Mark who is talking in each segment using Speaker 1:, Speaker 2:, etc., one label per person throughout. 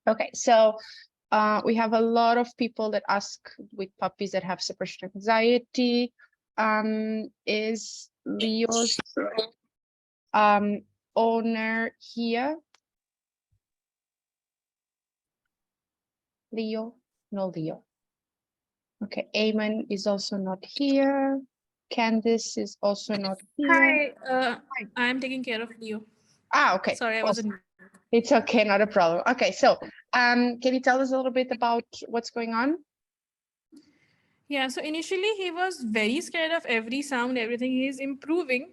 Speaker 1: Okay, so we have a lot of people that ask with puppies that have separation anxiety. Is Leo's owner here? Leo? No, Leo. Okay, Eamon is also not here. Candice is also not here.
Speaker 2: Hi, I'm taking care of Leo.
Speaker 1: Okay.
Speaker 2: Sorry, I wasn't.
Speaker 1: It's okay, not a problem. Okay, so can you tell us a little bit about what's going on?
Speaker 2: Yeah, so initially he was very scared of every sound, everything. He's improving,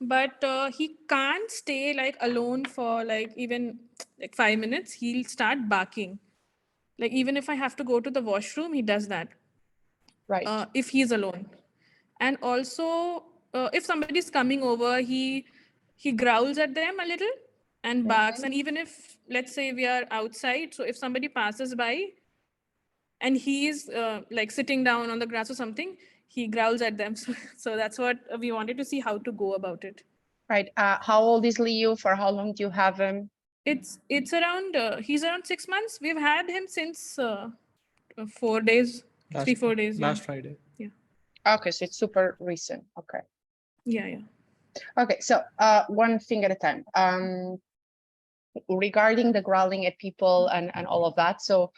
Speaker 2: but he can't stay like alone for like even like 5 minutes. He'll start barking. Like even if I have to go to the washroom, he does that.
Speaker 1: Right.
Speaker 2: If he's alone, and also if somebody's coming over, he growls at them a little and barks. And even if, let's say, we are outside, so if somebody passes by and he's like sitting down on the grass or something, he growls at them. So that's what we wanted to see how to go about it.
Speaker 1: Right. How old is Leo? For how long do you have him?
Speaker 2: It's around he's around 6 months. We've had him since 4 days, 3-4 days.
Speaker 3: Last Friday.
Speaker 2: Yeah.
Speaker 1: Okay, so it's super recent. Okay.
Speaker 2: Yeah.
Speaker 1: Okay, so one thing at a time. Regarding the growling at people and all of that. So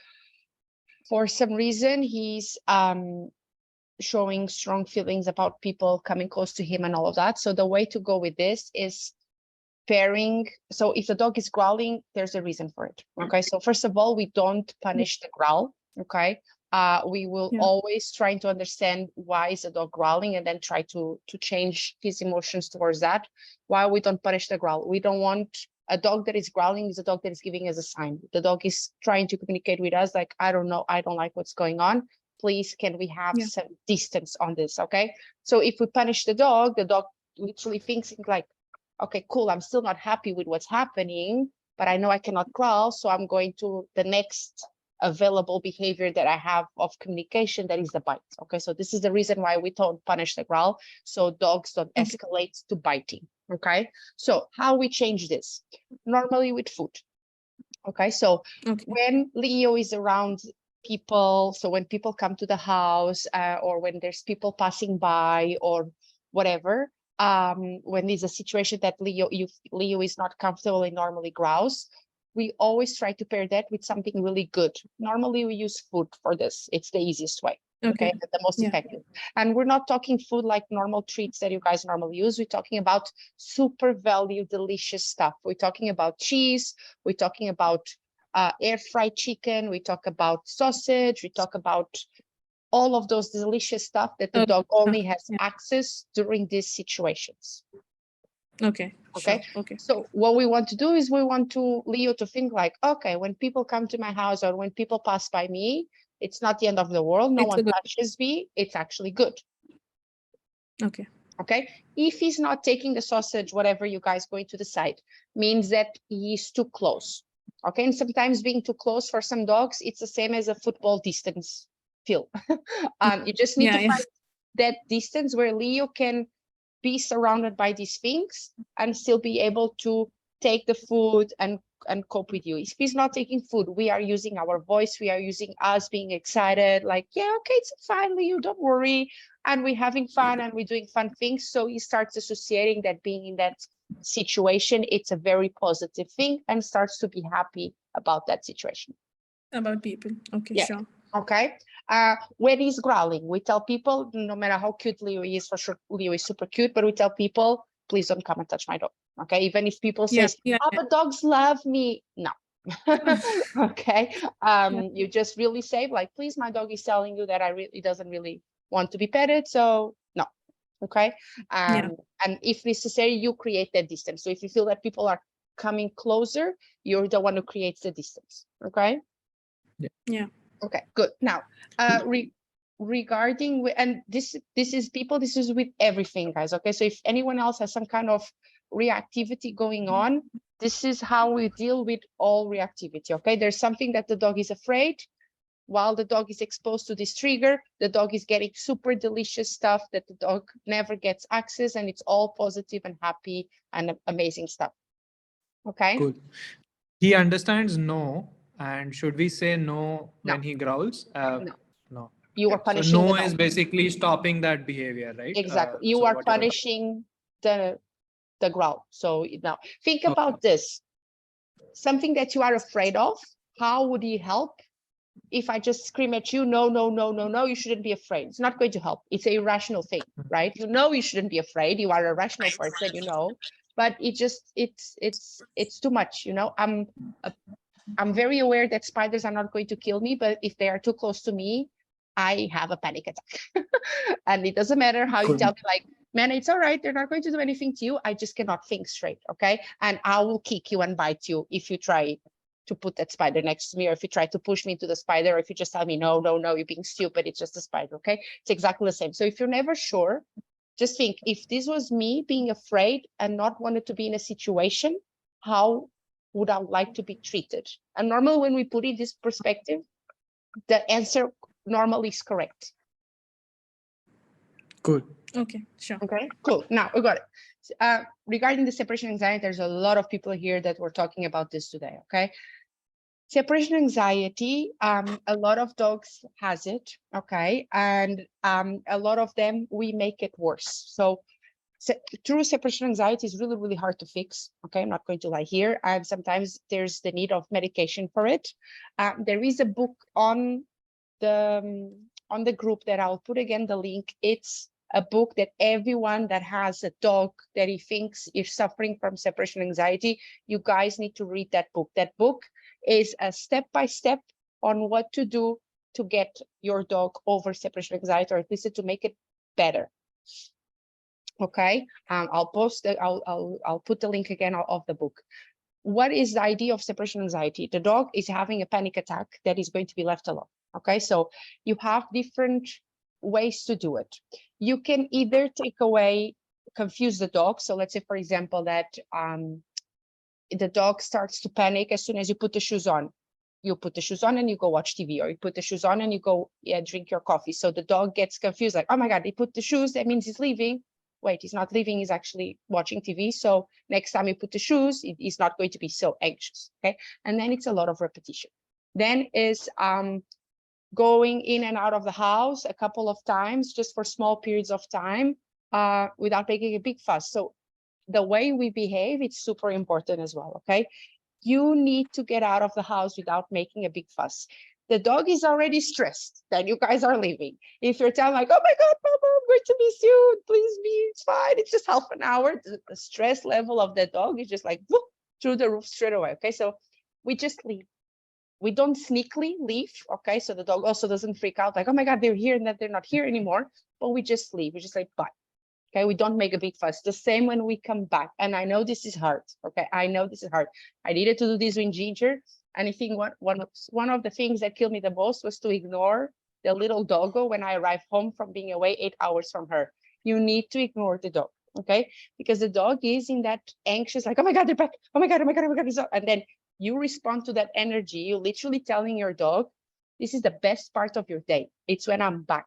Speaker 1: for some reason, he's showing strong feelings about people coming close to him and all of that. So the way to go with this is pairing. So if the dog is growling, there's a reason for it. Okay, so first of all, we don't punish the growl. Okay, we will always try to understand why is the dog growling and then try to change his emotions towards that. Why we don't punish the growl? We don't want a dog that is growling is a dog that is giving us a sign. The dog is trying to communicate with us like, I don't know, I don't like what's going on. Please, can we have some distance on this? Okay, so if we punish the dog literally thinks like, okay, cool, I'm still not happy with what's happening, but I know I cannot growl, so I'm going to the next available behavior that I have of communication, that is the bite. Okay, so this is the reason why we don't punish the growl, so dogs don't escalate to biting. Okay, so how we change this? Normally with food. Okay, so when Leo is around people, so when people come to the house or when there's people passing by or whatever, when there's a situation that Leo is not comfortable and normally growls, we always try to pair that with something really good. Normally we use food for this. It's the easiest way. Okay, the most effective. And we're not talking food like normal treats that you guys normally use. We're talking about super value, delicious stuff. We're talking about cheese. We're talking about air fried chicken. We talk about sausage. We talk about all of those delicious stuff that the dog only has access during these situations. Okay. Sure. Okay. So what we want to do is we want to Leo to think like, okay, when people come to my house or when people pass by me, it's not the end of the world. No one touches me. It's actually good. Okay. Okay. If he's not taking the sausage, whatever you guys going to decide, means that he's too close. Okay. And sometimes being too close for some dogs, it's the same as a football distance feel. You just need to find that distance where Leo can be surrounded by these things and still be able to take the food and cope with you. If he's not taking food, we are using our voice, we are using us being excited, like, yeah, okay, it's fine, Leo, don't worry. And we're having fun and we're doing fun things. So he starts associating that being in that situation, it's a very positive thing and starts to be happy about that situation.
Speaker 2: About people. Okay, sure.
Speaker 1: Okay. When he's growling, we tell people, no matter how cute Leo is, for sure, Leo is super cute, but we tell people, please don't come and touch my dog. Okay. Even if people say, but dogs love me. No. Okay. You just really say like, please, my dog is telling you that he doesn't really want to be petted. So no. Okay. And if necessary, you create that distance. So if you feel that people are coming closer, you're the one who creates the distance. Okay.
Speaker 2: Yeah.
Speaker 1: Okay, good. Now, regarding, and this is with everything, guys. Okay, so if anyone else has some kind of reactivity going on, this is how we deal with all reactivity. Okay, there's something that the dog is afraid. While the dog is exposed to this trigger, the dog is getting super delicious stuff that the dog never gets access, and it's all positive and happy and amazing stuff. Okay.
Speaker 3: Cool. He understands no, And should we say no when he growls?
Speaker 1: No.
Speaker 3: No.
Speaker 1: You are
Speaker 3: So
Speaker 1: punishing the
Speaker 3: no is
Speaker 1: dog.
Speaker 3: basically stopping that behavior, right?
Speaker 1: Exactly. You
Speaker 3: so
Speaker 1: are
Speaker 3: whatever-
Speaker 1: punishing the growl. So now think
Speaker 3: Okay.
Speaker 1: about this. Something that you are afraid of, how would you help? If I just scream at you, no, no, no, no, no, you shouldn't be afraid. It's not going to help. It's an irrational thing, right? You know you shouldn't be afraid. You are a rational person, you know, but it's too much, you know. I'm very aware that spiders are not going to kill me, but if they are too close to me, I have a panic attack. And it doesn't matter how you tell me, like, man, it's all right. They're not going to do anything to you. I just cannot think straight, okay? And I will kick you and bite you if you try to put that spider next to me, or if you try to push me to the spider, or if you just tell me, no, no, no, you're being stupid, it's just a spider, okay? It's exactly the same. So if you're never sure, just think, if this was me being afraid and not wanted to be in a situation, how would I like to be treated? And normally when we put in this perspective, the answer normally is correct.
Speaker 3: Good.
Speaker 2: Okay, sure.
Speaker 1: Okay, cool. Now we got it. Regarding the separation anxiety, there's a lot of people here that were talking about this today, okay? Separation anxiety, a lot of dogs has it, okay? And a lot of them, we make it worse. So true separation anxiety is really, really hard to fix, okay? I'm not going to lie here. And sometimes there's the need of medication for it. There is a book on the group that I'll put again the link. It's a book that everyone that has a dog that he thinks is suffering from separation anxiety, you guys need to read that book. That book is a step-by-step on what to do to get your dog over separation anxiety, or at least to make it better. Okay, I'll post it. I'll put the link again of the book. What is the idea of separation anxiety? The dog is having a panic attack that is going to be left alone. Okay, so you have different ways to do it. You can either take away, confuse the dog. So let's say, for example, that the dog starts to panic as soon as you put the shoes on. You put the shoes on and you go watch TV, or you put the shoes on and you go drink your coffee. So the dog gets confused, like, oh my God, he put the shoes, that means he's leaving. Wait, he's not leaving, he's actually watching TV. So next time you put the shoes, he's not going to be so anxious, okay? And then it's a lot of repetition. Then is going in and out of the house a couple of times, just for small periods of time, without making a big fuss. So the way we behave, it's super important as well, okay? You need to get out of the house without making a big fuss. The dog is already stressed that you guys are leaving. If you're telling like, oh my God, Mama, I'm going to miss you, please be, it's fine, it's just half an hour, the stress level of the dog is just like whoop, through the roof straight away, okay? So we just leave. We don't sneakily leave, okay? So the dog also doesn't freak out like, oh my God, they're here and that they're not here anymore, but we just leave. We just like, bye. Okay, we don't make a big fuss. The same when we come back. And I know this is hard. Okay, I know this is hard. I needed to do this with Ginger. And I think one of the things that killed me the most was to ignore the little doggo when I arrived home from being away 8 hours from her. You need to ignore the dog, okay? Because the dog is in that anxious, like, oh my God, they're back. Oh my God, oh my God, oh my God. And then you respond to that energy. You're literally telling your dog, this is the best part of your day. It's when I'm back.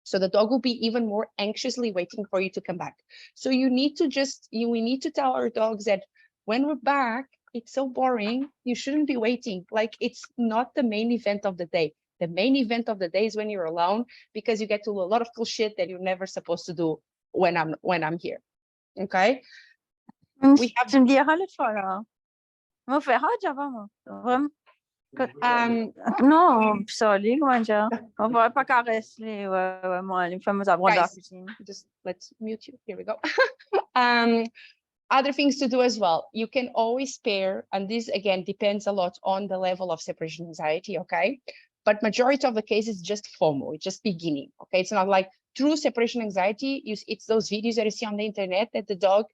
Speaker 1: So the dog will be even more anxiously waiting for you to come back. So you need to we need to tell our dogs that when we're back, it's so boring. You shouldn't be waiting. Like, it's not the main event of the day. The main event of the day is when you're alone, because you get to do a lot of cool shit that you're never supposed to do when I'm here. Okay? We have
Speaker 4: Tu me diras l'autre fois, là. On va faire, ah, Java, moi. Vraiment. Non, ça, les, comment dire. On va pas caresser, ouais, moi, les femmes à la
Speaker 1: guys,
Speaker 4: cuisine.
Speaker 1: just let's mute you. Here we go. Other things to do as well. You can always pair, and this again depends a lot on the level of separation anxiety, okay? But majority of the cases just FOMO, it's just beginning, okay? It's not like true separation anxiety. It's those videos that you see on the internet that the dog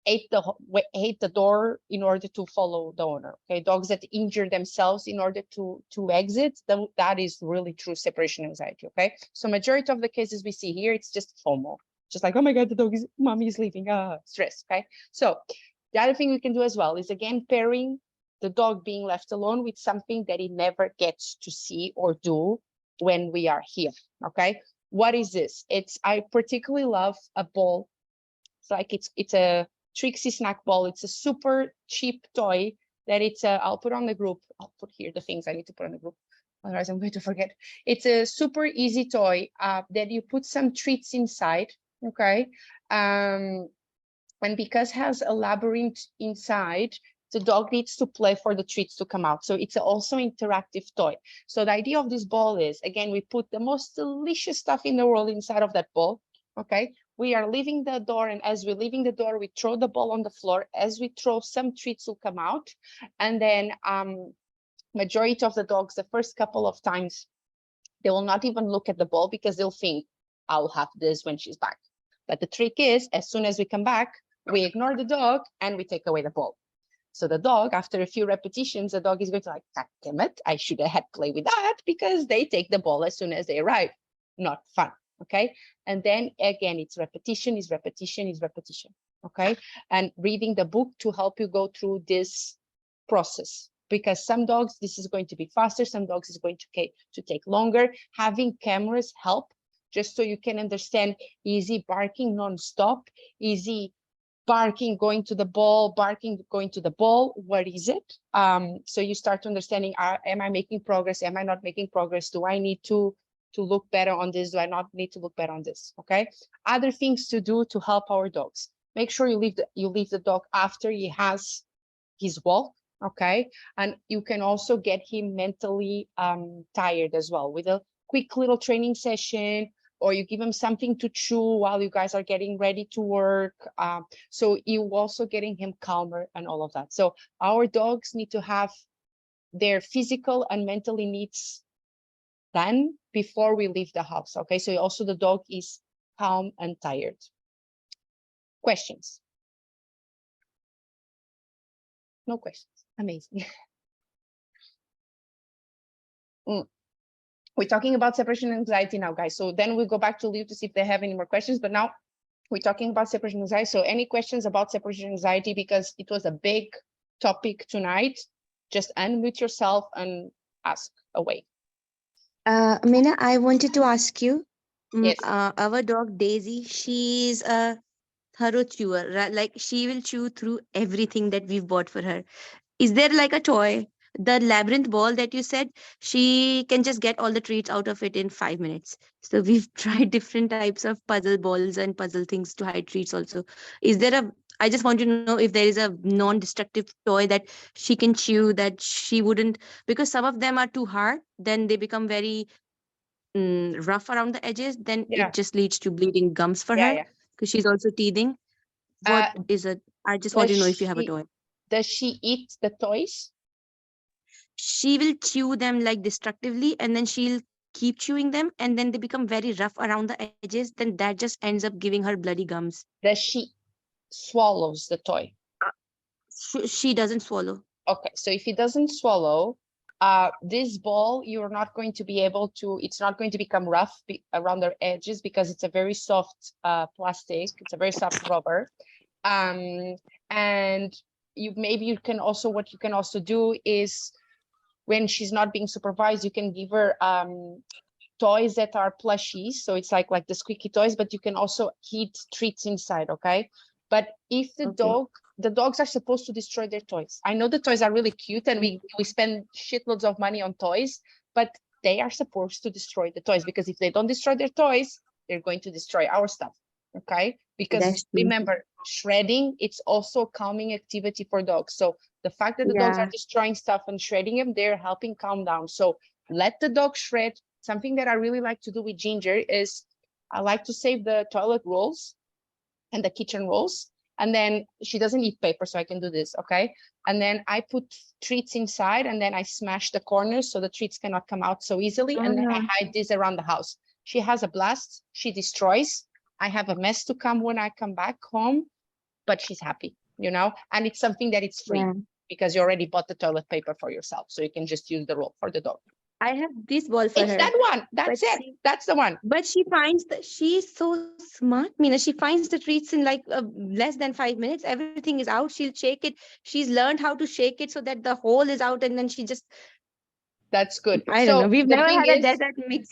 Speaker 1: ate the door in order to follow the owner, okay? Dogs that injure themselves in order to exit, that is really true separation anxiety, okay? So majority of the cases we see here, it's just FOMO. Just like, oh my God, mommy is leaving, stress, okay? So the other thing we can do as well is, again, pairing the dog being left alone with something that he never gets to see or do when we are here, okay? What is this? I particularly love a ball. It's like, it's a Trixie snack ball. It's a super cheap toy that it's a, I'll put on the group. I'll put here the things I need to put on the group. Otherwise I'm going to forget. It's a super easy toy that you put some treats inside. Okay. And because it has a labyrinth inside, the dog needs to play for the treats to come out. So it's also interactive toy. So the idea of this ball is, again, we put the most delicious stuff in the world inside of that ball. Okay. We are leaving the door, and as we're leaving the door, we throw the ball on the floor. As we throw, some treats will come out. And then majority of the dogs, the first couple of times, they will not even look at the ball because they'll think, I'll have this when she's back. But the trick is, as soon as we come back, we ignore the dog and we take away the ball. So the dog, after a few repetitions, the dog is going to like, God damn it, I should have had play with that, because they take the ball as soon as they arrive. Not fun. Okay. And then again, it's repetition, is repetition, is repetition. Okay. And reading the book to help you go through this process, because some dogs, this is going to be faster. Some dogs is going to take longer. Having cameras help, just so you can understand easy barking non-stop, easy barking, going to the ball, barking, going to the ball. What is it? So you start understanding, am I making progress? Am I not making progress? Do I need to look better on this? Do I not need to look better on this? Okay. Other things to do to help our dogs. Make sure you leave the dog after he has his walk. Okay. And you can also get him mentally tired as well with a quick little training session, or you give him something to chew while you guys are getting ready to work. So you also getting him calmer and all of that. So our dogs need to have their physical and mentally needs done before we leave the house. Okay, so also the dog is calm and tired. Questions? No questions. Amazing. We're talking about separation anxiety now, guys. So then we'll go back to Liu to see if they have any more questions. But now we're talking about separation anxiety. So any questions about separation anxiety, because it was a big topic tonight, just unmute yourself and ask away.
Speaker 5: Mina, I wanted to ask you,
Speaker 1: Yes.
Speaker 5: our dog Daisy, she's a thorough chewer, right? Like she will chew through everything that we've bought for her. Is there like a toy, the labyrinth ball that you said, she can just get all the treats out of it in 5 minutes? So we've tried different types of puzzle balls and puzzle things to hide treats also. Is there a, I just want to know if there is a non-destructive toy that she can chew, that she wouldn't, because some of them are too hard, then they become very rough around the edges, then
Speaker 1: Yeah.
Speaker 5: it just leads to bleeding gums for her,
Speaker 1: Yeah.
Speaker 5: because she's also teething. What is it? I just want to know if you have a toy.
Speaker 1: Does she eat the toys?
Speaker 5: She will chew them like destructively, and then she'll keep chewing them, and then they become very rough around the edges. Then that just ends up giving her bloody gums.
Speaker 1: Does she swallows the toy?
Speaker 5: She doesn't swallow.
Speaker 1: Okay, so if it doesn't swallow, this ball, you're not going to be able to, it's not going to become rough around the edges, because it's a very soft plastic. It's a very soft rubber. And you can also, what you can also do is, when she's not being supervised, you can give her toys that are plushies. So it's like the squeaky toys, but you can also heat treats inside. Okay. But if the dogs are supposed to destroy their toys. I know the toys are really cute, and we spend shitloads of money on toys, but they are supposed to destroy the toys, because if they don't destroy their toys, they're going to destroy our stuff. Okay. Because remember, shredding, it's also a calming activity for dogs. So the fact that the dogs are destroying stuff and shredding them, they're helping calm down. So let the dog shred. Something that I really like to do with Ginger is I like to save the toilet rolls and the kitchen rolls. And then she doesn't eat paper, so I can do this, okay? And then I put treats inside, and then I smash the corners so the treats cannot come out so easily. And then I hide this around the house. She has a blast. She destroys. I have a mess to come when I come back home, but she's happy, you know? And it's something that it's free because you already bought the toilet paper for yourself. So you can just use the roll for the dog.
Speaker 5: I have this ball for her.
Speaker 1: It's that one. That's it. That's the one.
Speaker 5: But she finds that she's so smart, Mina. She finds the treats in like less than 5 minutes. Everything is out. She'll shake it. She's learned how to shake it so that the hole is out, and then she just.
Speaker 1: That's good.
Speaker 5: I don't know. We've never had a desert mix.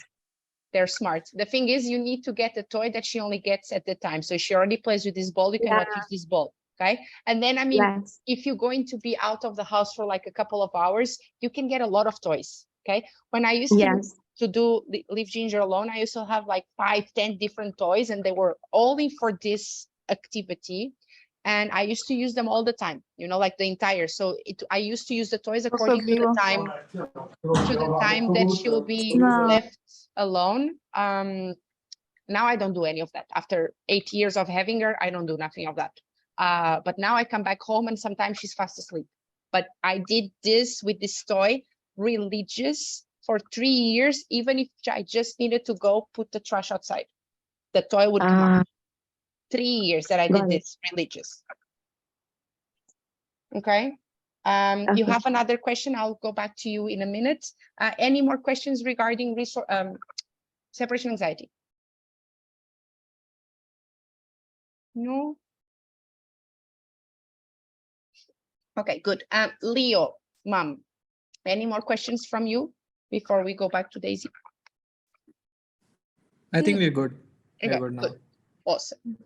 Speaker 1: They're smart. The thing is, you need to get a toy that she only gets at the time. So she already plays with this ball. You cannot use this ball. Okay. And then, I mean,
Speaker 5: Yes.
Speaker 1: if you're going to be out of the house for like a couple of hours, you can get a lot of toys. Okay. When I used
Speaker 5: Yes.
Speaker 1: to do Leave Ginger Alone, I used to have like 5-10 different toys, and they were only for this activity. And I used to use them all the time, you know, like the entire. So I used to use the toys according to the time that she will be
Speaker 4: No.
Speaker 1: left alone. Now I don't do any of that. After 8 years of having her, I don't do nothing of that. But now I come back home and sometimes she's fast asleep. But I did this with this toy, religious, for 3 years. Even if I just needed to go put the trash outside, the toy would come out. 3 years that I did
Speaker 5: Got it.
Speaker 1: this, religious. Okay. You
Speaker 5: Okay.
Speaker 1: have another question? I'll go back to you in a minute. Any more questions regarding separation anxiety? No? Okay, good. Leo, Mom, any more questions from you before we go back to Daisy?
Speaker 3: I think we're good. We're
Speaker 1: Okay,
Speaker 3: good now.
Speaker 1: good. Awesome.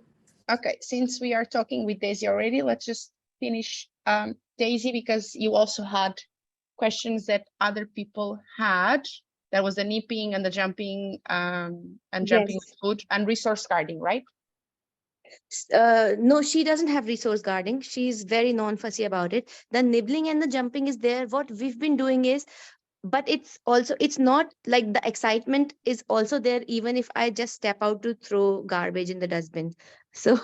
Speaker 1: Okay, since we are talking with Daisy already, let's just finish Daisy, because you also had questions that other people had. There was the nipping and the jumping and jumping
Speaker 5: Yes.
Speaker 1: with food and resource guarding, right?
Speaker 5: No, she doesn't have resource guarding. She's very non-fussy about it. The nibbling and the jumping is there. What we've been doing is, but it's not like the excitement is also there even if I just step out to throw garbage in the dustbin. So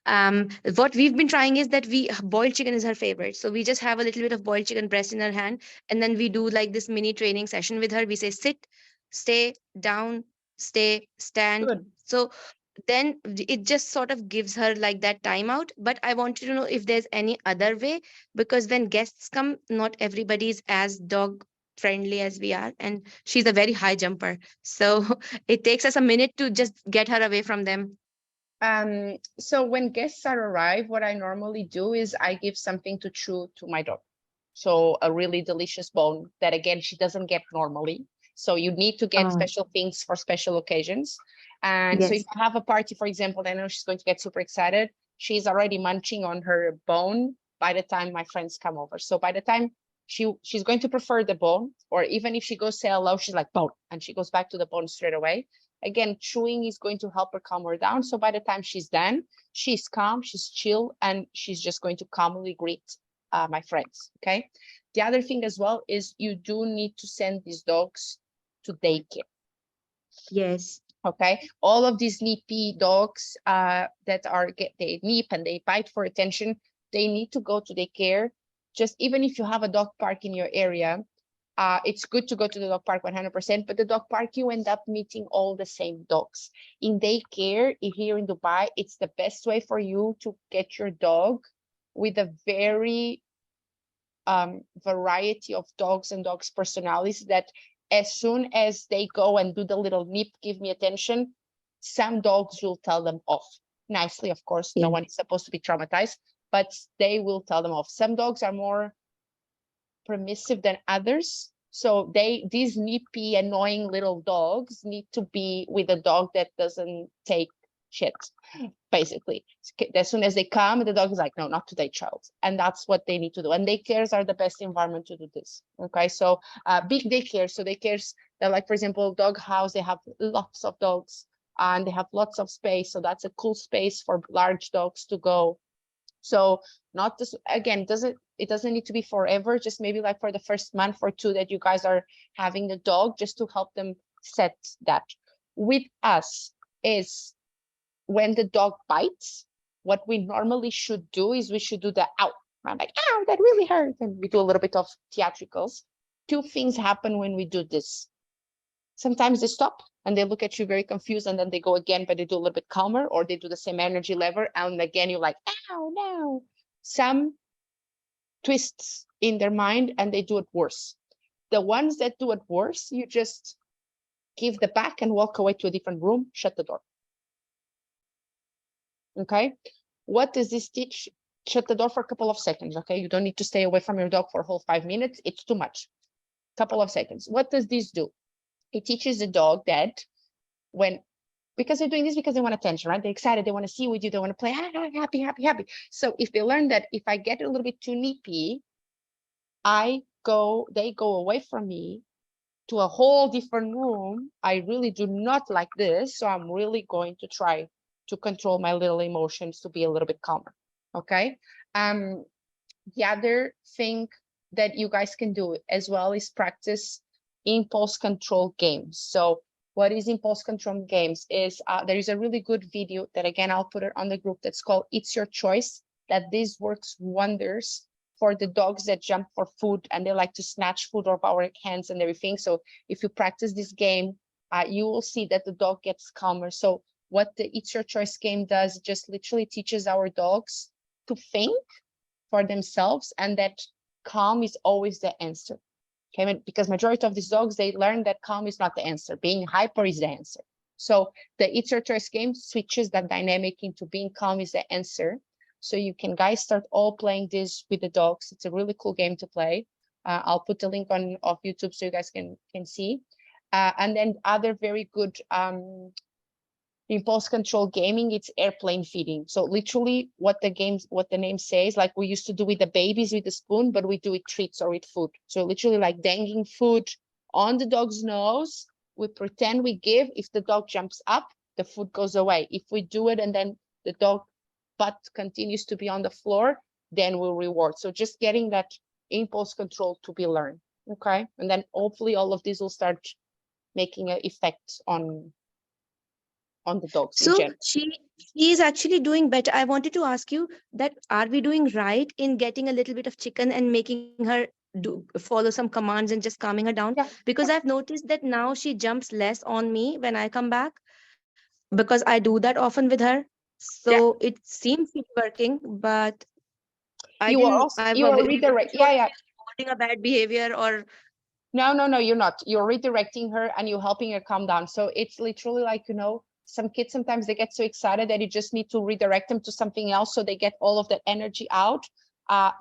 Speaker 5: what we've been trying is that boiled chicken is her favorite, so we just have a little bit of boiled chicken breast in her hand, and then we do like this mini training session with her. We say sit, stay, down, stay, stand.
Speaker 1: Good.
Speaker 5: So then it just sort of gives her like that timeout. But I wanted to know if there's any other way, because when guests come, not everybody is as dog friendly as we are, and she's a very high jumper, so it takes us a minute to just get her away from them.
Speaker 1: So when guests arrive, what I normally do is I give something to chew to my dog. So a really delicious bone that, again, she doesn't get normally. So you need to get special things for special occasions. And so if
Speaker 5: Yes.
Speaker 1: I have a party, for example, I know she's going to get super excited. She's already munching on her bone by the time my friends come over. So by the time she's going to prefer the bone, or even if she goes say hello, she's like bone, and she goes back to the bone straight away. Again, chewing is going to help her calm her down. So by the time she's done, she's calm, she's chill, and she's just going to calmly greet my friends. Okay. The other thing as well is you do need to send these dogs to daycare.
Speaker 5: Yes.
Speaker 1: Okay. All of these nippy dogs that they nip and they bite for attention, they need to go to daycare. Just even if you have a dog park in your area, it's good to go to the dog park 100%, but the dog park, you end up meeting all the same dogs. In daycare, here in Dubai, it's the best way for you to get your dog with a very variety of dogs and dogs' personalities, that as soon as they go and do the little nip, give me attention, some dogs will tell them off. Nicely, of course, no one is supposed to be traumatized, but they will tell them off. Some dogs are more permissive than others. So these nippy, annoying little dogs need to be with a dog that doesn't take shit, basically. As soon as they come, the dog is like, no, not today, child. And that's what they need to do. And daycares are the best environment to do this. Okay, so big daycares. So daycares, they're like, for example, dog house, they have lots of dogs and they have lots of space. So that's a cool space for large dogs to go. So not this, again, it doesn't need to be forever, just maybe like for the first month or two that you guys are having the dog, just to help them set that. With us is when the dog bites, what we normally should do is we should do the ow. I'm like, ow, that really hurt. And we do a little bit of theatricals. Two things happen when we do this. Sometimes they stop and they look at you very confused, and then they go again, but they do a little bit calmer, or they do the same energy level. And again, you're like, ow, no. Some twists in their mind and they do it worse. The ones that do it worse, you just give the back and walk away to a different room, shut the door. Okay. What does this teach? Shut the door for a couple of seconds. Okay. You don't need to stay away from your dog for a whole 5 minutes. It's too much. Couple of seconds. What does this do? It teaches the dog that when because they're doing this because they want attention, right? They're excited, they want to see with you, they want to play, happy, happy, happy. So if they learn that if I get a little bit too nippy, they go away from me to a whole different room. I really do not like this. So I'm really going to try to control my little emotions to be a little bit calmer. Okay. The other thing that you guys can do as well is practice impulse control games. So what is impulse control games is there is a really good video that, again, I'll put it on the group, that's called It's Your Choice, that this works wonders for the dogs that jump for food and they like to snatch food off our hands and everything. So if you practice this game, you will see that the dog gets calmer. So what the It's Your Choice game does, just literally teaches our dogs to think for themselves, and that calm is always the answer. Okay, because majority of these dogs, they learn that calm is not the answer. Being hyper is the answer. So the It's Your Choice game switches that dynamic into being calm is the answer. So you can guys start all playing this with the dogs. It's a really cool game to play. I'll put the link on of YouTube so you guys can see. And then other very good impulse control gaming, it's airplane feeding. So literally what the name says, like we used to do with the babies with the spoon, but we do with treats or with food. So literally like dangling food on the dog's nose. We pretend we give. If the dog jumps up, the food goes away. If we do it and then the dog butt continues to be on the floor, then we'll reward. So just getting that impulse control to be learned. Okay. And then hopefully all of this will start making an effect on the dogs in
Speaker 5: So
Speaker 1: general.
Speaker 5: she is actually doing better. I wanted to ask you that, are we doing right in getting a little bit of chicken and making her follow some commands and just calming her down?
Speaker 1: Yeah.
Speaker 5: Because I've noticed that now she jumps less on me when I come back, because I do that often with her. So it seems to be working, but I
Speaker 1: You are
Speaker 5: didn't.
Speaker 1: also,
Speaker 5: I
Speaker 1: you are
Speaker 5: wasn't
Speaker 1: redirect.
Speaker 5: sure
Speaker 1: Yeah.
Speaker 5: if I'm a bad behavior or.
Speaker 1: No, you're not. You're redirecting her and you're helping her calm down. So it's literally like, some kids, sometimes they get so excited that you just need to redirect them to something else so they get all of that energy out.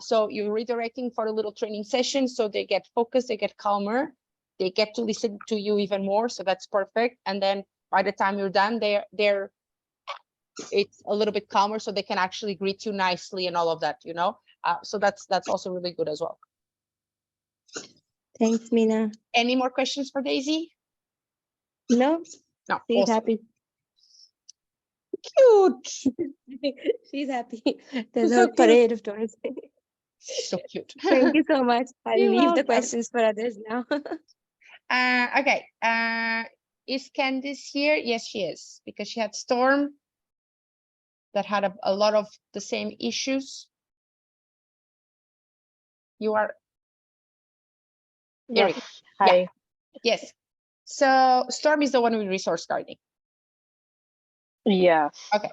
Speaker 1: So you're redirecting for a little training session so they get focused, they get calmer, they get to listen to you even more. So that's perfect. And then by the time you're done, it's a little bit calmer so they can actually greet you nicely and all of that, so that's also really good as well.
Speaker 5: Thanks, Mina.
Speaker 1: Any more questions for Daisy?
Speaker 5: No,
Speaker 1: No.
Speaker 5: she's
Speaker 1: Awesome.
Speaker 5: happy.
Speaker 1: Cute.
Speaker 5: She's happy. There's
Speaker 1: So
Speaker 5: a
Speaker 1: cute.
Speaker 5: parade of toys.
Speaker 1: So cute.
Speaker 5: Thank you so much. I'll
Speaker 1: You're
Speaker 5: leave the
Speaker 1: welcome.
Speaker 5: questions for others now.
Speaker 1: Okay. Is Candice here? Yes, she is, because she had Storm that had a lot of the same issues. You are. There we go.
Speaker 6: Yes. Hi.
Speaker 1: Yes. So Storm is the one with resource guarding.
Speaker 6: Yes.
Speaker 1: Okay.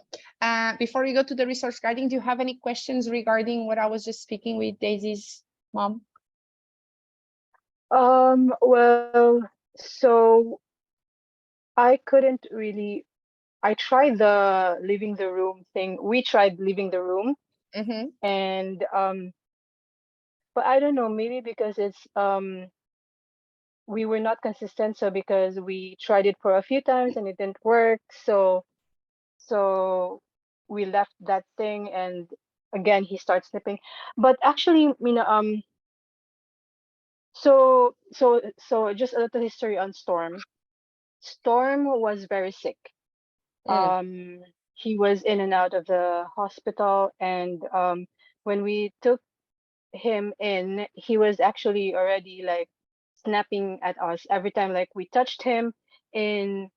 Speaker 1: Before we go to the resource guarding, do you have any questions regarding what I was just speaking with Daisy's mom?
Speaker 6: Well, so I couldn't really. I tried the leaving the room thing. We tried leaving the room,
Speaker 1: Mm-hmm.
Speaker 6: and but I don't know. Maybe because it's we were not consistent. So because we tried it for a few times and it didn't work, so we left that thing, and again he starts snipping. But actually, so just a little history on Storm. Storm was very sick. He was in and out of the hospital, and when we took him in, he was actually already like snapping at us every time like we touched him in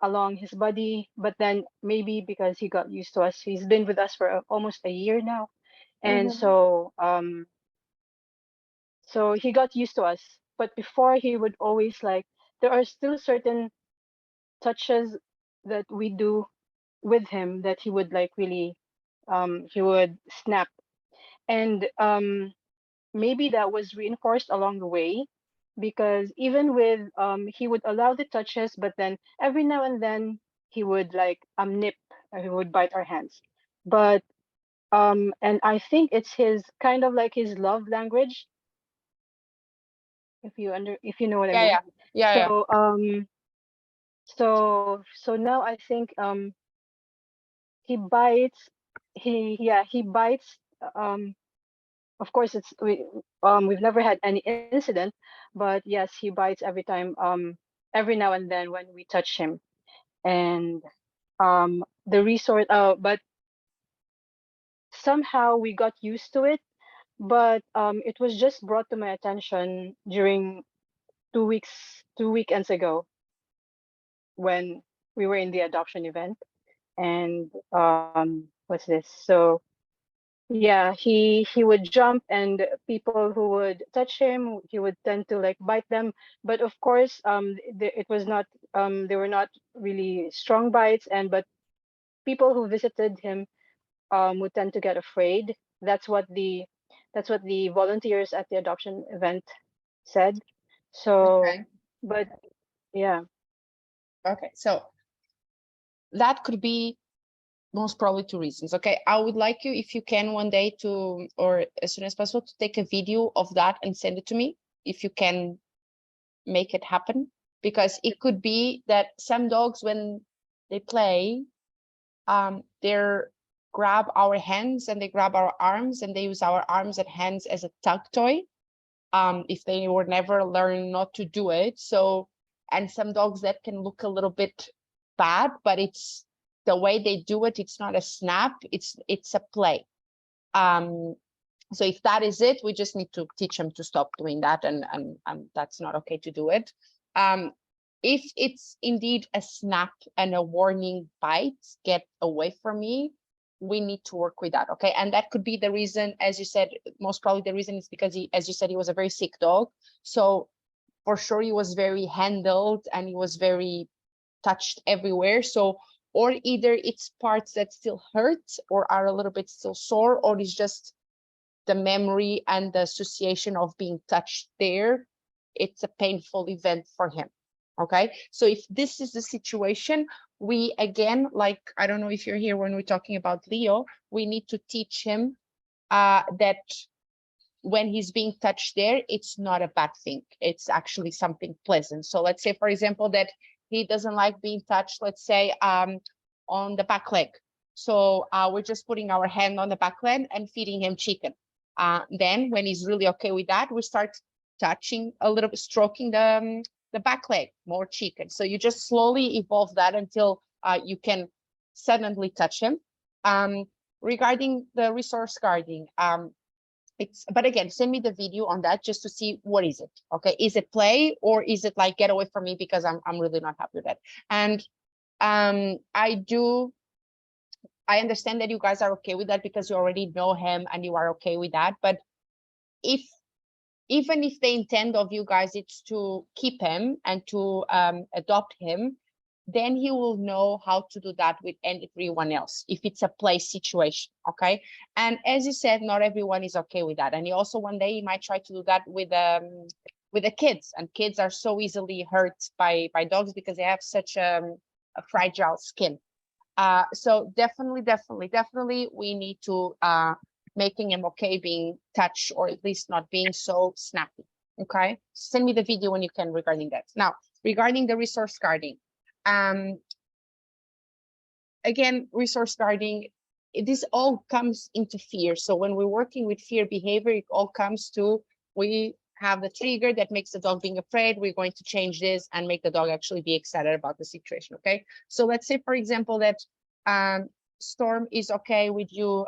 Speaker 6: along his body. But then maybe because he got used to us, he's been with us for almost a year now, and so he got used to us. But before, he would always like, there are still certain touches that we do with him that he would like really he would snap. And maybe that was reinforced along the way, because even with he would allow the touches, but then every now and then he would like nip, or he would bite our hands. But and I think it's his kind of like his love language, if you know what I mean.
Speaker 1: Yeah.
Speaker 6: So So now I think he bites. He bites. Of course, we've never had any incident, but yes, he bites every time. Every now and then when we touch him, and the resort. But somehow we got used to it. But it was just brought to my attention during 2 weekends ago when we were in the adoption event. And what's this? So yeah, he would jump, and people who would touch him, he would tend to like bite them. But of course, it was not they were not really strong bites, and but people who visited him would tend to get afraid. That's what the volunteers at the adoption event said. So,
Speaker 1: Okay.
Speaker 6: but yeah.
Speaker 1: Okay. So that could be most probably two reasons. Okay. I would like you, if you can one day to, or as soon as possible, to take a video of that and send it to me, if you can make it happen, because it could be that some dogs, when they play, they're grab our hands and they grab our arms and they use our arms and hands as a tug toy, if they were never learned not to do it. So, and some dogs that can look a little bit bad, but it's the way they do it. It's not a snap, it's a play. So if that is it, we just need to teach them to stop doing that, and that's not okay to do it. If it's indeed a snap and a warning bite, get away from me, we need to work with that. Okay. And that could be the reason, as you said, most probably the reason is because he, as you said, he was a very sick dog. So for sure he was very handled and he was very touched everywhere. So, or either it's parts that still hurt or are a little bit still sore, or it's just the memory and the association of being touched there. It's a painful event for him. Okay. So if this is the situation, we again, like, I don't know if you're here when we're talking about Leo, we need to teach him that when he's being touched there, it's not a bad thing. It's actually something pleasant. So let's say, for example, that he doesn't like being touched, let's say, on the back leg. So we're just putting our hand on the back leg and feeding him chicken. Then when he's really okay with that, we start touching a little bit, stroking the back leg, more chicken. So you just slowly evolve that until you can suddenly touch him. Regarding the resource guarding, but again, send me the video on that just to see what is it. Okay, is it play or is it like get away from me because I'm really not happy with that. And I understand that you guys are okay with that because you already know him and you are okay with that. But even if the intent of you guys is to keep him and to adopt him, then he will know how to do that with everyone else if it's a play situation. Okay. And as you said, not everyone is okay with that. And he also one day he might try to do that with the kids, and kids are so easily hurt by dogs because they have such a fragile skin. So definitely we need to making him okay being touched, or at least not being so snappy. Okay, send me the video when you can regarding that. Now, regarding the resource guarding, again, resource guarding, this all comes into fear. So when we're working with fear behavior, it all comes to, we have the trigger that makes the dog being afraid. We're going to change this and make the dog actually be excited about the situation. Okay, so let's say, for example, that Storm is okay with you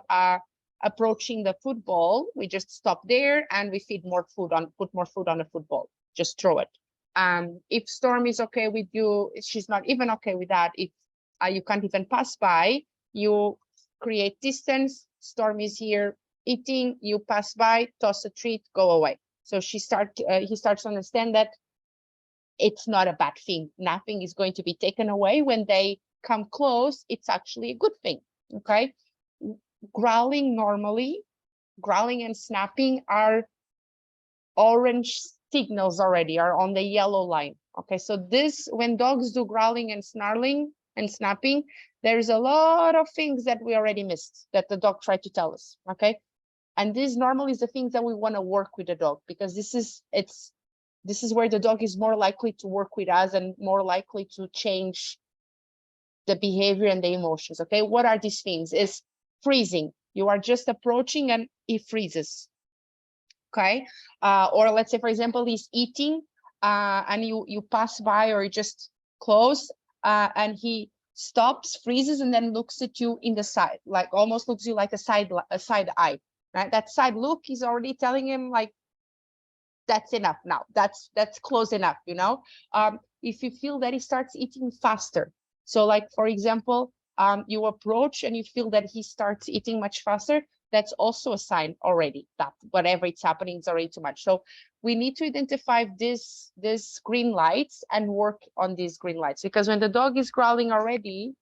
Speaker 1: approaching the football. We just stop there and we feed more food on, put more food on the football, just throw it. If Storm is okay with you, she's not even okay with that. If you can't even pass by, you create distance. Storm is here eating, you pass by, toss a treat, go away. So he starts to understand that it's not a bad thing. Nothing is going to be taken away. When they come close, it's actually a good thing. Okay. Growling normally, growling and snapping are orange signals already, are on the yellow line. Okay, so this, when dogs do growling and snarling and snapping, there's a lot of things that we already missed that the dog tried to tell us. Okay, and this normally is the things that we want to work with the dog, because this is, it's this is where the dog is more likely to work with us and more likely to change the behavior and the emotions. Okay, what are these things? Is freezing. You are just approaching and he freezes. Okay, or let's say, for example, he's eating and you pass by or you just close and he stops, freezes, and then looks at you in the side, like almost looks you like a side eye, right? That side look is already telling him like, that's enough now, that's close enough, you know. If you feel that he starts eating faster, so like for example, you approach and you feel that he starts eating much faster, that's also a sign already that whatever it's happening is already too much. So we need to identify this green lights and work on these green lights, because when the dog is growling already,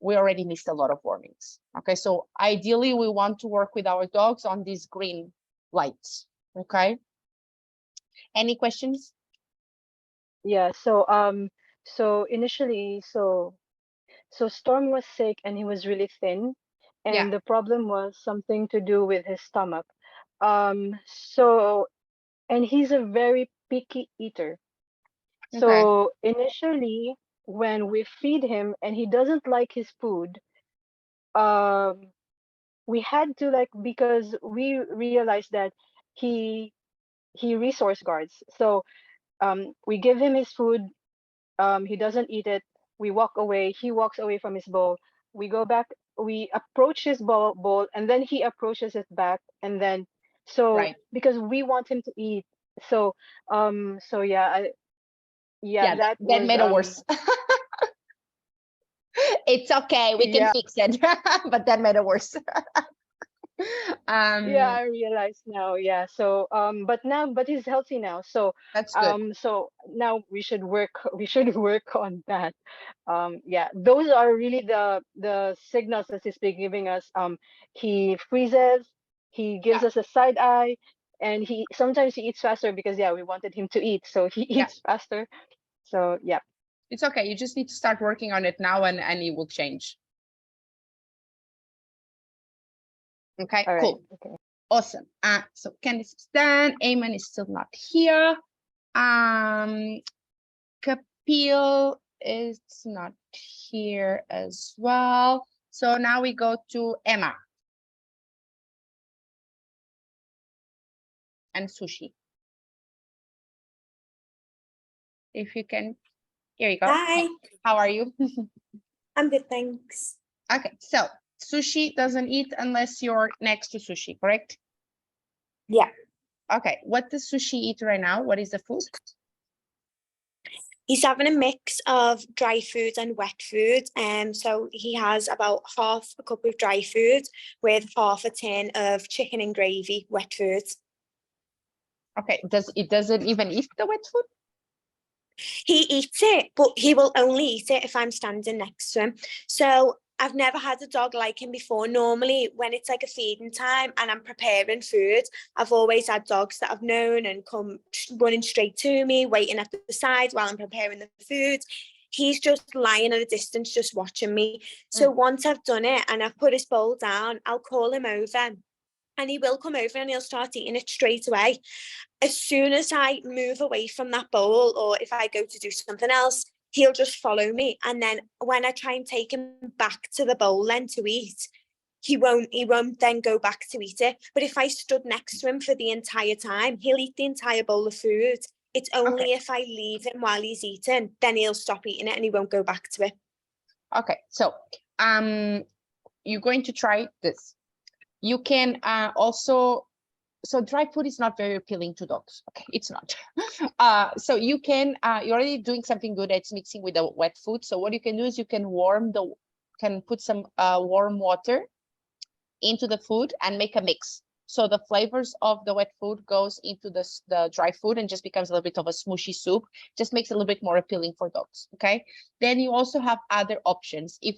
Speaker 1: we already missed a lot of warnings. Okay, so ideally we want to work with our dogs on these green lights. Okay, any questions?
Speaker 6: Yeah, so initially, so Storm was sick and he was really thin, and
Speaker 1: Yeah.
Speaker 6: the problem was something to do with his stomach. So and he's a very picky eater.
Speaker 1: Okay.
Speaker 6: So initially, when we feed him and he doesn't like his food, we had to, like, because we realized that he resource guards. So we give him his food, he doesn't eat it, we walk away, he walks away from his bowl, we go back, we approach his bowl, and then he approaches it back, and then
Speaker 1: Right.
Speaker 6: because we want him to eat. So so yeah,
Speaker 1: Yeah,
Speaker 6: that
Speaker 1: that
Speaker 6: was
Speaker 1: made it worse. It's okay, we can
Speaker 6: yeah.
Speaker 1: fix it. But that made it worse.
Speaker 6: Yeah, I realize now. Yeah. So but he's healthy now. So
Speaker 1: That's good.
Speaker 6: so now we should work we should work on that. Yeah, those are really the signals that he's been giving us. He freezes, he gives
Speaker 1: Yeah.
Speaker 6: us a side eye, and he sometimes he eats faster because yeah, we wanted him to eat, so he
Speaker 1: Yeah.
Speaker 6: eats faster. So yeah.
Speaker 1: It's okay, you just need to start working on it now and it will change. Okay,
Speaker 6: All right.
Speaker 1: cool.
Speaker 6: Okay.
Speaker 1: Awesome. So Candice is done. Eamon is still not here. Kapil is not here as well. So now we go to Emma and Sushi. If you can, here you go.
Speaker 7: Hi,
Speaker 1: How are you?
Speaker 7: I'm good, thanks.
Speaker 1: Okay, so Sushi doesn't eat unless you're next to Sushi, correct?
Speaker 7: Yeah,
Speaker 1: Okay, what does Sushi eat right now? What is the food?
Speaker 7: he's having a mix of dry foods and wet foods. So he has about half a cup of dry food with half a tin of chicken and gravy, wet foods.
Speaker 1: Okay, doesn't even eat the wet food?
Speaker 7: He eats it, but he will only eat it if I'm standing next to him. So I've never had a dog like him before. Normally, when it's like a feeding time and I'm preparing food, I've always had dogs that I've known and come running straight to me, waiting at the side while I'm preparing the food. He's just lying at a distance, just watching me. So once I've done it and I've put his bowl down, I'll call him over. And he will come over and he'll start eating it straight away. As soon as I move away from that bowl, or if I go to do something else, he'll just follow me. And then when I try and take him back to the bowl then to eat, he won't then go back to eat it. But if I stood next to him for the entire time, he'll eat the entire bowl of food. It's only if I leave him while he's eating, then he'll stop eating it and he won't go back to it.
Speaker 1: Okay, so you're going to try this. You can also, so dry food is not very appealing to dogs. Okay, it's not. So you can, you're already doing something good. It's mixing with the wet food. So what you can do is you can put some warm water into the food and make a mix. So the flavors of the wet food goes into the dry food and just becomes a little bit of a smooshy soup. Just makes it a little bit more appealing for dogs. Okay. Then you also have other options. If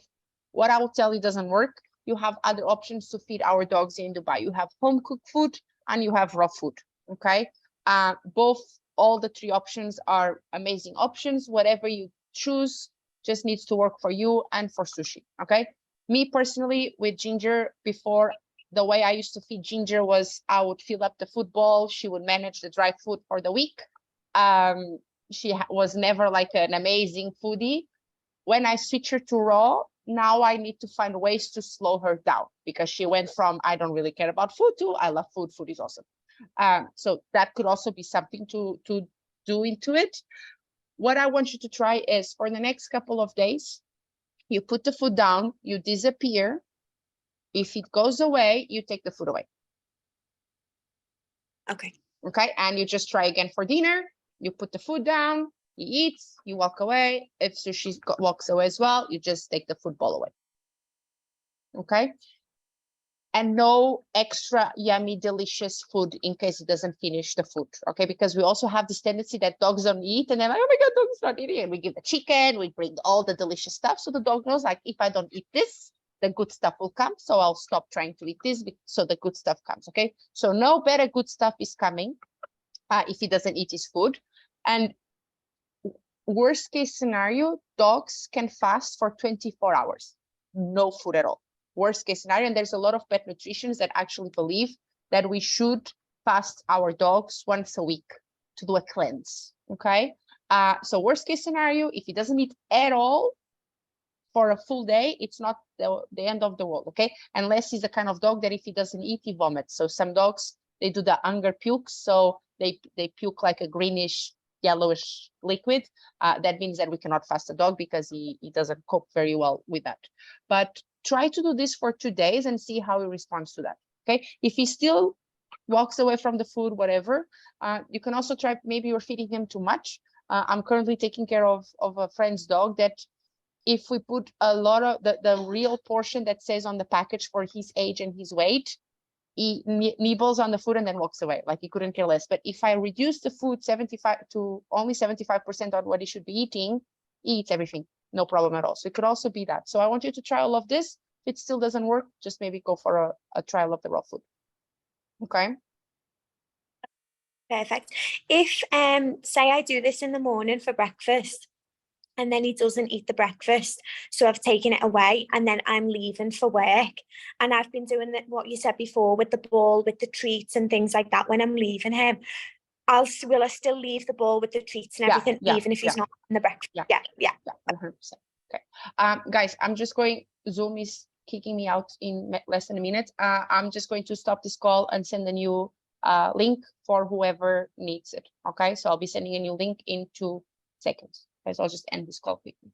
Speaker 1: what I will tell you doesn't work, you have other options to feed our dogs in Dubai. You have home cooked food and you have raw food. Okay. All the three options are amazing options. Whatever you choose just needs to work for you and for Sushi. Okay. Me personally, with Ginger, before, the way I used to feed Ginger was I would fill up the food bowl. She would manage the dry food for the week. She was never like an amazing foodie. When I switch her to raw, now I need to find ways to slow her down, because she went from I don't really care about food to I love food. Food is awesome. So that could also be something to do into it. What I want you to try is for the next couple of days, you put the food down, you disappear. If it goes away, you take the food away.
Speaker 7: Okay.
Speaker 1: Okay, and you just try again for dinner. You put the food down, he eats, you walk away. If Sushi walks away as well, you just take the food bowl away. Okay, and no extra yummy, delicious food in case it doesn't finish the food. Okay, because we also have this tendency that dogs don't eat, and they're like, oh my God, dog's not eating. And we give the chicken, we bring all the delicious stuff. So the dog knows, like, if I don't eat this, the good stuff will come. So I'll stop trying to eat this, so the good stuff comes. Okay, so no better good stuff is coming if he doesn't eat his food. And worst case scenario, dogs can fast for 24 hours, no food at all. Worst case scenario, and there's a lot of pet nutritionists that actually believe that we should fast our dogs once a week to do a cleanse. Okay, so worst case scenario, if he doesn't eat at all for a full day, it's not the end of the world. Okay, unless he's the kind of dog that if he doesn't eat, he vomits. So some dogs, they do the hunger puke, so they puke like a greenish yellowish liquid. That means that we cannot fast a dog because he doesn't cope very well with that. But try to do this for 2 days and see how he responds to that. Okay, if he still walks away from the food, whatever, you can also try, maybe you're feeding him too much. I'm currently taking care of a friend's dog that if we put a lot of the real portion that says on the package for his age and his weight, he nibbles on the food and then walks away, like he couldn't care less. But if I reduce the food 75 to only 75% on what he should be eating, he eats everything, no problem at all. So it could also be that. So I want you to try all of this. If it still doesn't work, just maybe go for a trial of the raw food. Okay.
Speaker 7: Perfect. If say I do this in the morning for breakfast and then he doesn't eat the breakfast, so I've taken it away and then I'm leaving for work and I've been doing what you said before with the ball, with the treats and things like that when I'm leaving him, will I still leave the ball with the treats and everything, even if he's not in the breakfast? Yeah,
Speaker 1: 100%. Okay, guys, I'm just going, Zoom is kicking me out in less than a minute. I'm just going to stop this call and send a new link for whoever needs it. Okay, so I'll be sending a new link in 2 seconds. Okay, so I'll just end this call quickly.